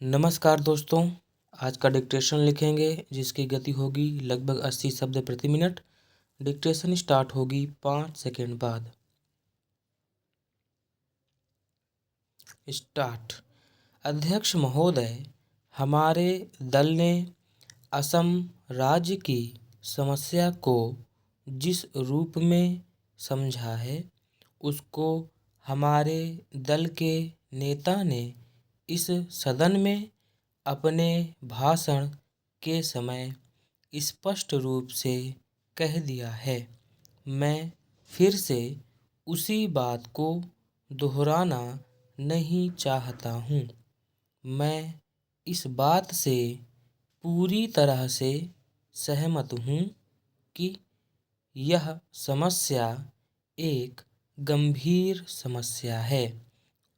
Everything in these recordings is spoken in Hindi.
नमस्कार दोस्तों। आज का डिक्टेशन लिखेंगे जिसकी गति होगी लगभग 80 शब्द प्रति मिनट। डिक्टेशन स्टार्ट होगी 5 सेकंड बाद। स्टार्ट। अध्यक्ष महोदय, हमारे दल ने असम राज्य की समस्या को जिस रूप में समझा है उसको हमारे दल के नेता ने इस सदन में अपने भाषण के समय स्पष्ट रूप से कह दिया है। मैं फिर से उसी बात को दोहराना नहीं चाहता हूँ। मैं इस बात से पूरी तरह से सहमत हूँ कि यह समस्या एक गंभीर समस्या है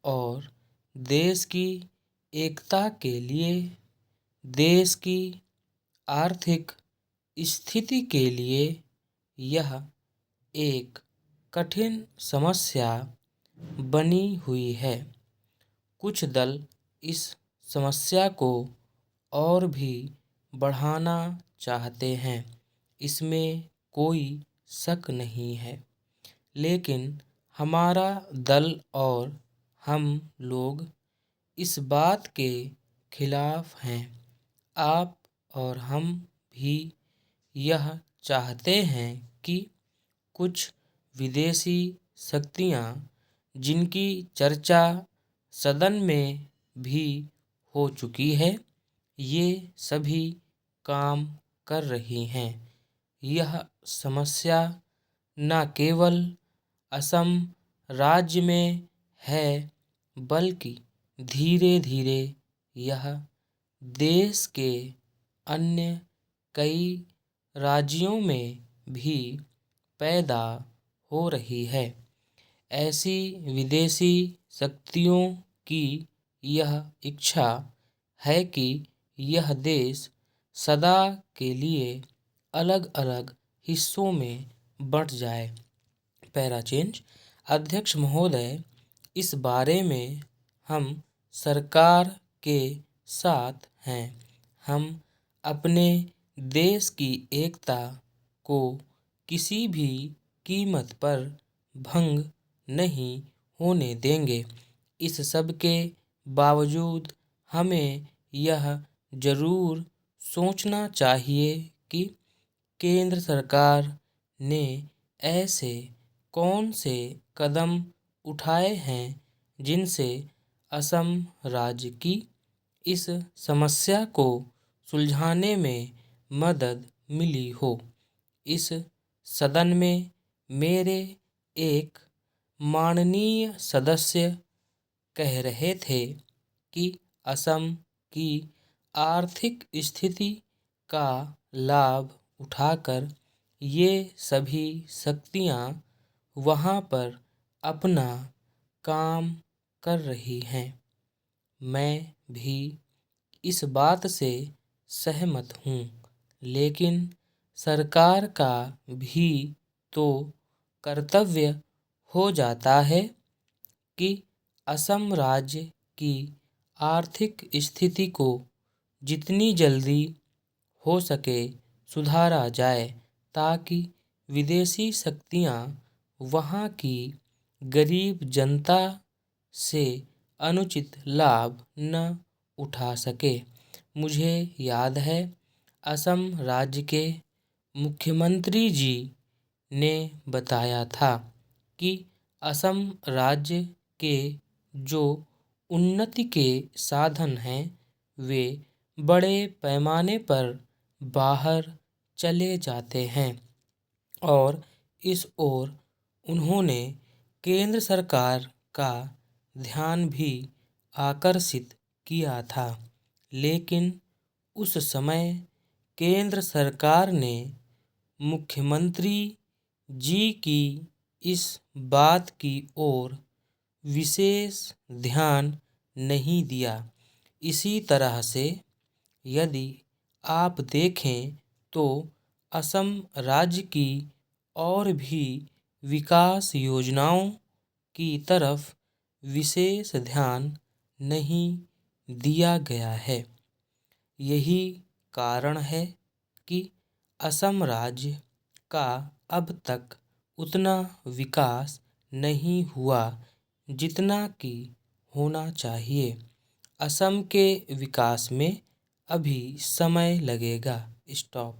और देश की एकता के लिए, देश की आर्थिक स्थिति के लिए यह एक कठिन समस्या बनी हुई है। कुछ दल इस समस्या को और भी बढ़ाना चाहते हैं, इसमें कोई शक नहीं है, लेकिन हमारा दल और हम लोग इस बात के खिलाफ हैं। आप और हम भी यह चाहते हैं कि कुछ विदेशी शक्तियाँ, जिनकी चर्चा सदन में भी हो चुकी है, ये सभी काम कर रही हैं। यह समस्या न केवल असम राज्य में है, बल्कि धीरे धीरे यह देश के अन्य कई राज्यों में भी पैदा हो रही है। ऐसी विदेशी शक्तियों की यह इच्छा है कि यह देश सदा के लिए अलग अलग हिस्सों में बंट जाए। Para change. अध्यक्ष महोदय, इस बारे में हम सरकार के साथ हैं। हम अपने देश की एकता को किसी भी कीमत पर भंग नहीं होने देंगे। इस सब के बावजूद हमें यह जरूर सोचना चाहिए कि केंद्र सरकार ने ऐसे कौन से कदम उठाए हैं जिनसे असम राज्य की इस समस्या को सुलझाने में मदद मिली हो। इस सदन में मेरे एक माननीय सदस्य कह रहे थे कि असम की आर्थिक स्थिति का लाभ उठाकर ये सभी शक्तियाँ वहाँ पर अपना काम कर रही हैं। मैं भी इस बात से सहमत हूँ, लेकिन सरकार का भी तो कर्तव्य हो जाता है कि असम राज्य की आर्थिक स्थिति को जितनी जल्दी हो सके सुधारा जाए, ताकि विदेशी शक्तियाँ वहाँ की गरीब जनता से अनुचित लाभ न उठा सके। मुझे याद है, असम राज्य के मुख्यमंत्री जी ने बताया था कि असम राज्य के जो उन्नति के साधन हैं वे बड़े पैमाने पर बाहर चले जाते हैं और इस ओर उन्होंने केंद्र सरकार का ध्यान भी आकर्षित किया था। लेकिन उस समय केंद्र सरकार ने मुख्यमंत्री जी की इस बात की ओर विशेष ध्यान नहीं दिया। इसी तरह से यदि आप देखें तो असम राज्य की और भी विकास योजनाओं की तरफ विशेष ध्यान नहीं दिया गया है। यही कारण है कि असम राज्य का अब तक उतना विकास नहीं हुआ जितना कि होना चाहिए। असम के विकास में अभी समय लगेगा। स्टॉप।